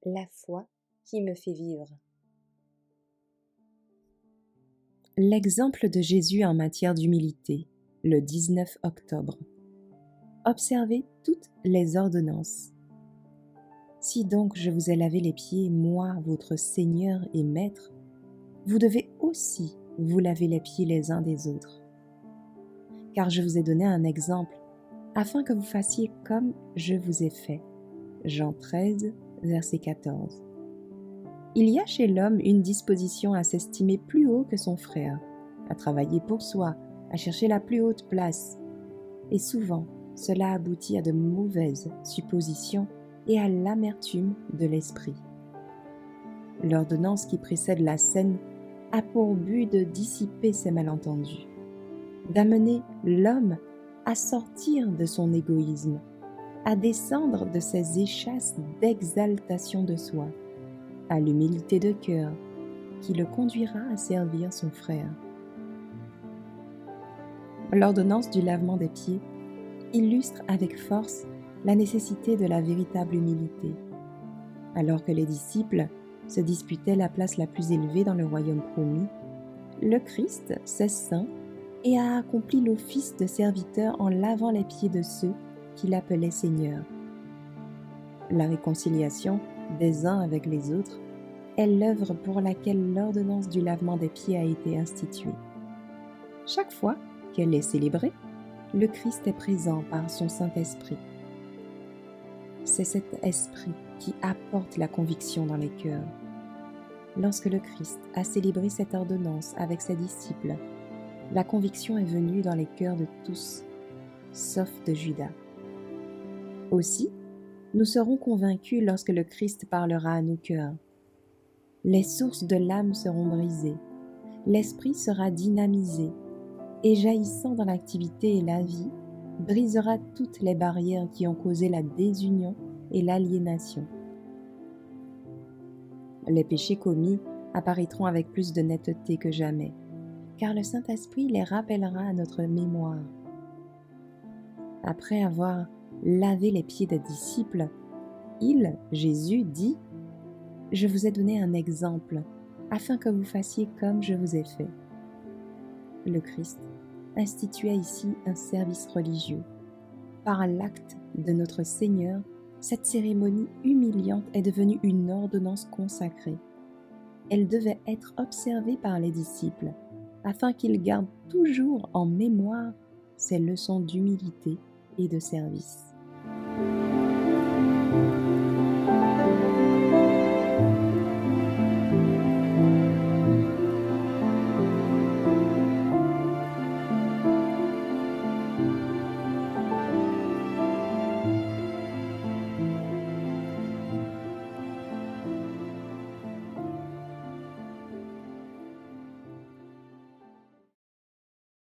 La foi qui me fait vivre. L'exemple de Jésus en matière d'humilité, le 19 octobre. Observez toutes les ordonnances. Si donc je vous ai lavé les pieds, moi, votre Seigneur et Maître, vous devez aussi vous laver les pieds les uns des autres. Car je vous ai donné un exemple, afin que vous fassiez comme je vous ai fait. Jean 13, verset 14. Il y a chez l'homme une disposition à s'estimer plus haut que son frère, à travailler pour soi, à chercher la plus haute place. Et souvent, cela aboutit à de mauvaises suppositions et à l'amertume de l'esprit. L'ordonnance qui précède la scène a pour but de dissiper ces malentendus, d'amener l'homme à sortir de son égoïsme, à descendre de ses échasses d'exaltation de soi, à l'humilité de cœur qui le conduira à servir son frère. L'ordonnance du lavement des pieds illustre avec force la nécessité de la véritable humilité. Alors que les disciples se disputaient la place la plus élevée dans le royaume promis, le Christ s'est saint et a accompli l'office de serviteur en lavant les pieds de ceux qu'il appelait Seigneur. La réconciliation des uns avec les autres est l'œuvre pour laquelle l'ordonnance du lavement des pieds a été instituée. Chaque fois qu'elle est célébrée, le Christ est présent par son Saint-Esprit. C'est cet esprit qui apporte la conviction dans les cœurs. Lorsque le Christ a célébré cette ordonnance avec ses disciples, la conviction est venue dans les cœurs de tous, sauf de Judas. Aussi, nous serons convaincus lorsque le Christ parlera à nos cœurs. Les sources de l'âme seront brisées, l'esprit sera dynamisé, et jaillissant dans l'activité et la vie, brisera toutes les barrières qui ont causé la désunion et l'aliénation. Les péchés commis apparaîtront avec plus de netteté que jamais, car le Saint-Esprit les rappellera à notre mémoire. Après avoir lavé les pieds des disciples, Jésus, dit « Je vous ai donné un exemple, afin que vous fassiez comme je vous ai fait. » Le Christ instituait ici un service religieux. Par l'acte de notre Seigneur, cette cérémonie humiliante est devenue une ordonnance consacrée. Elle devait être observée par les disciples, afin qu'ils gardent toujours en mémoire ces leçons d'humilité et de service.